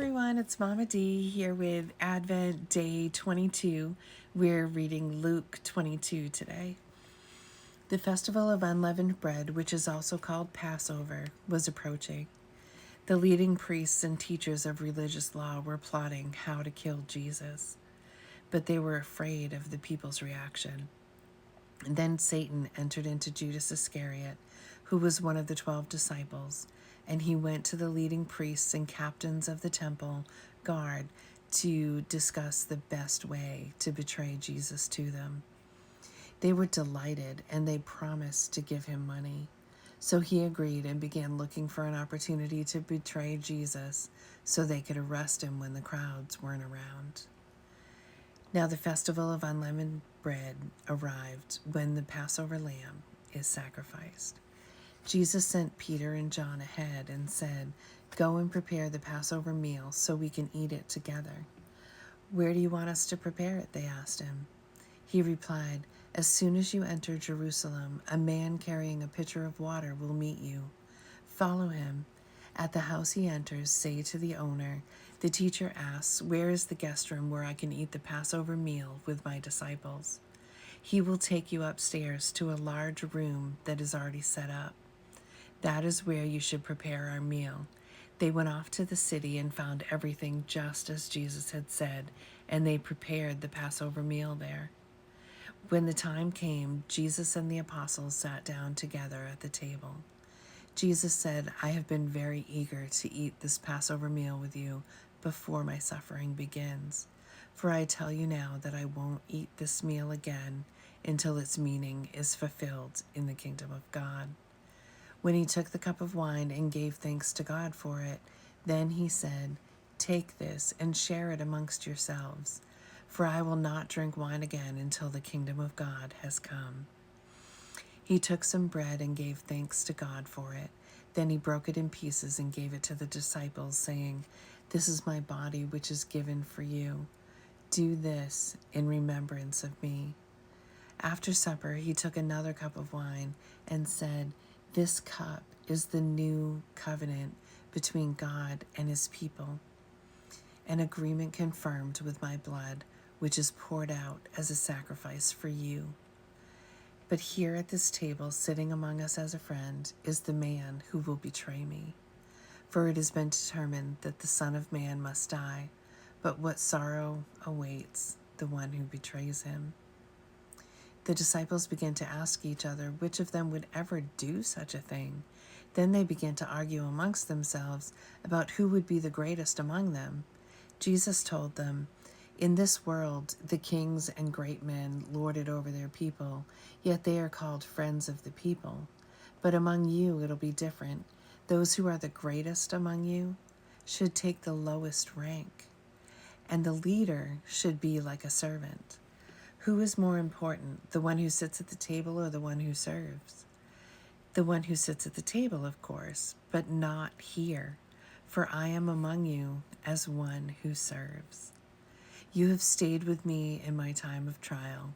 everyone, it's Mama D here with Advent Day 22. We're reading Luke 22 today. The festival of unleavened bread, which is also called Passover, was approaching. The leading priests and teachers of religious law were plotting how to kill Jesus, but they were afraid of the people's reaction. And then Satan entered into Judas Iscariot, who was one of the 12 disciples, and he went to the leading priests and captains of the temple guard to discuss the best way to betray Jesus to them. They were delighted, and they promised to give him money. So he agreed and began looking for an opportunity to betray Jesus so they could arrest him when the crowds weren't around. Now the festival of unleavened bread arrived when the Passover lamb is sacrificed. Jesus sent Peter and John ahead and said, "Go and prepare the Passover meal so we can eat it together." "Where do you want us to prepare it?" they asked him. He replied, "As soon as you enter Jerusalem, a man carrying a pitcher of water will meet you. Follow him. At the house he enters, say to the owner, 'The teacher asks, where is the guest room where I can eat the Passover meal with my disciples?' He will take you upstairs to a large room that is already set up. That is where you should prepare our meal." They went off to the city and found everything just as Jesus had said, and they prepared the Passover meal there. When the time came, Jesus and the apostles sat down together at the table. Jesus said, "I have been very eager to eat this Passover meal with you before my suffering begins. For I tell you now that I won't eat this meal again until its meaning is fulfilled in the kingdom of God." When he took the cup of wine and gave thanks to God for it, then he said, "Take this and share it amongst yourselves, for I will not drink wine again until the kingdom of God has come." He took some bread and gave thanks to God for it. Then he broke it in pieces and gave it to the disciples, saying, "This is my body, which is given for you. Do this in remembrance of me." After supper, he took another cup of wine and said, "This cup is the new covenant between God and his people, an agreement confirmed with my blood, which is poured out as a sacrifice for you. But here at this table, sitting among us as a friend, is the man who will betray me. For it has been determined that the Son of Man must die, but what sorrow awaits the one who betrays him." The disciples began to ask each other which of them would ever do such a thing. Then they began to argue amongst themselves about who would be the greatest among them. Jesus told them, "In this world, the kings and great men lord it over their people, yet they are called friends of the people. But among you it'll be different. Those who are the greatest among you should take the lowest rank, and the leader should be like a servant. Who is more important, the one who sits at the table or the one who serves? The one who sits at the table, of course, but not here, for I am among you as one who serves. You have stayed with me in my time of trial,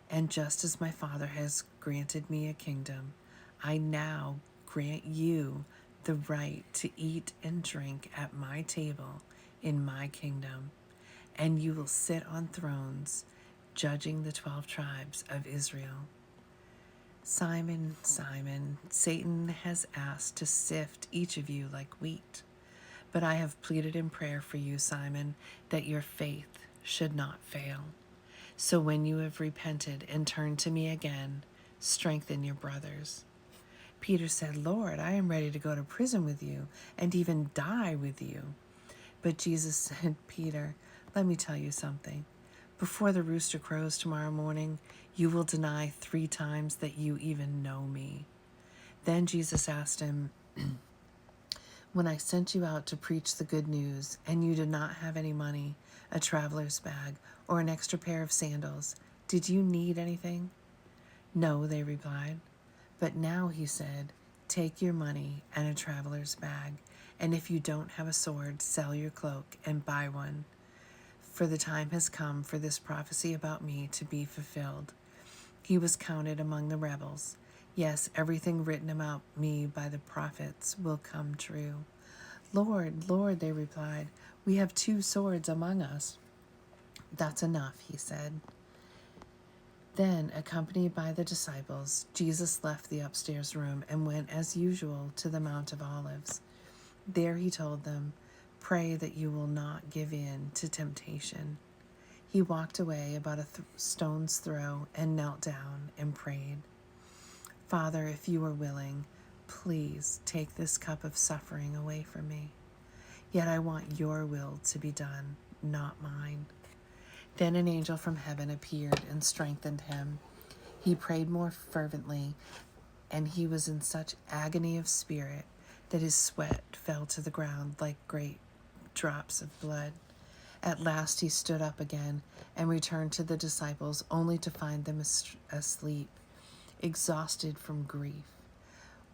and just as my Father has granted me a kingdom, I now grant you the right to eat and drink at my table in my kingdom, and you will sit on thrones, judging the 12 tribes of Israel. Simon, Simon, Satan has asked to sift each of you like wheat, but I have pleaded in prayer for you, Simon, that your faith should not fail. So when you have repented and turned to me again, strengthen your brothers." Peter said, "Lord, I am ready to go to prison with you and even die with you." But Jesus said, "Peter, let me tell you something. Before the rooster crows tomorrow morning, you will deny 3 times that you even know me." Then Jesus asked him, "When I sent you out to preach the good news, and you did not have any money, a traveler's bag, or an extra pair of sandals, did you need anything?" "No," they replied. "But now," he said, "take your money and a traveler's bag, and if you don't have a sword, sell your cloak and buy one. For the time has come for this prophecy about me to be fulfilled." He was counted among the rebels. Yes, everything written about me by the prophets will come true. Lord, Lord, they replied, we have 2 swords among us. That's enough, he said. Then, accompanied by the disciples, Jesus left the upstairs room and went as usual to the Mount of Olives. There he told them, pray that you will not give in to temptation. He walked away about a stone's throw and knelt down and prayed, Father, if you are willing, please take this cup of suffering away from me. Yet I want your will to be done, not mine. Then an angel from heaven appeared and strengthened him. He prayed more fervently, and he was in such agony of spirit that his sweat fell to the ground like great drops of blood. At last he stood up again and returned to the disciples, only to find them asleep, exhausted from grief.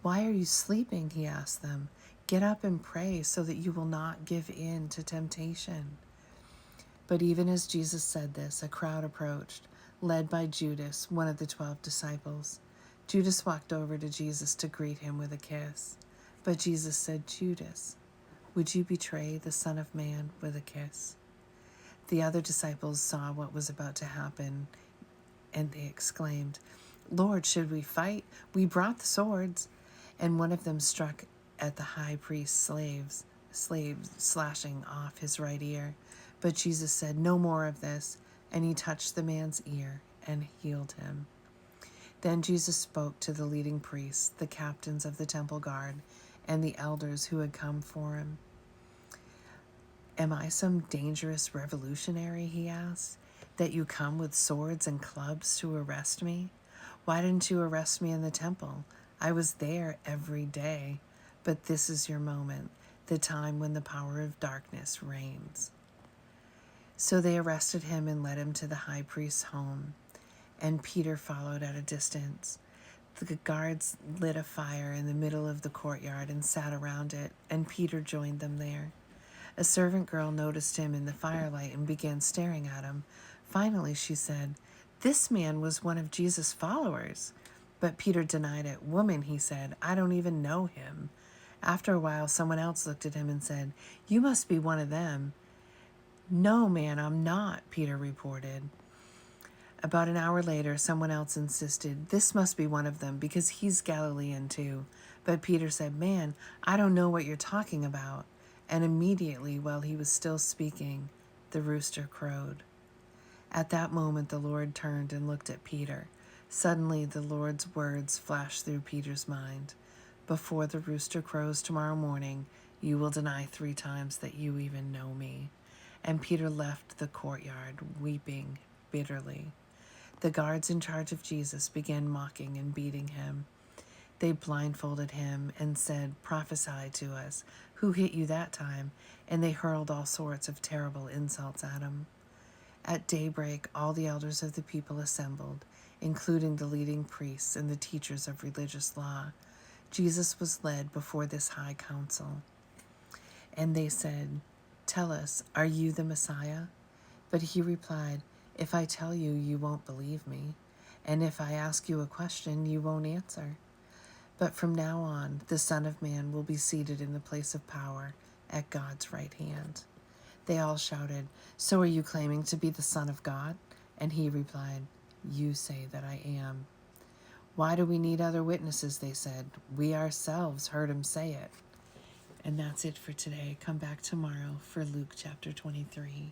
Why are you sleeping? He asked them. Get up and pray so that you will not give in to temptation. But even as Jesus said this, a crowd approached, led by Judas, one of the 12 disciples. Judas walked over to Jesus to greet him with a kiss. But Jesus said, Judas, would you betray the Son of Man with a kiss? The other disciples saw what was about to happen, and they exclaimed, Lord, should we fight? We brought the swords. And one of them struck at the high priest's slave, slashing off his right ear. But Jesus said, no more of this, and he touched the man's ear and healed him. Then Jesus spoke to the leading priests, the captains of the temple guard, and the elders who had come for him. Am I some dangerous revolutionary, he asked, that you come with swords and clubs to arrest me? Why didn't you arrest me in the temple? I was there every day. But this is your moment, the time when the power of darkness reigns. So they arrested him and led him to the high priest's home, and Peter followed at a distance. The guards lit a fire in the middle of the courtyard and sat around it, and Peter joined them there. A servant girl noticed him in the firelight and began staring at him. Finally, she said, this man was one of Jesus' followers. But Peter denied it. Woman, he said, I don't even know him. After a while, someone else looked at him and said, you must be one of them. No, man, I'm not, Peter reported. About an hour later, someone else insisted, this must be one of them because he's Galilean too. But Peter said, man, I don't know what you're talking about. And immediately, while he was still speaking, the rooster crowed. At that moment, the Lord turned and looked at Peter. Suddenly, the Lord's words flashed through Peter's mind. Before the rooster crows tomorrow morning, you will deny 3 times that you even know me. And Peter left the courtyard, weeping bitterly. The guards in charge of Jesus began mocking and beating him. They blindfolded him and said, prophesy to us. Who hit you that time? And they hurled all sorts of terrible insults at him. At daybreak, all the elders of the people assembled, including the leading priests and the teachers of religious law. Jesus was led before this high council. And they said, tell us, are you the Messiah? But he replied, if I tell you, you won't believe me. And if I ask you a question, you won't answer. But from now on, the Son of Man will be seated in the place of power at God's right hand. They all shouted, so are you claiming to be the Son of God? And he replied, you say that I am. Why do we need other witnesses? They said. We ourselves heard him say it. And that's it for today. Come back tomorrow for Luke chapter 23.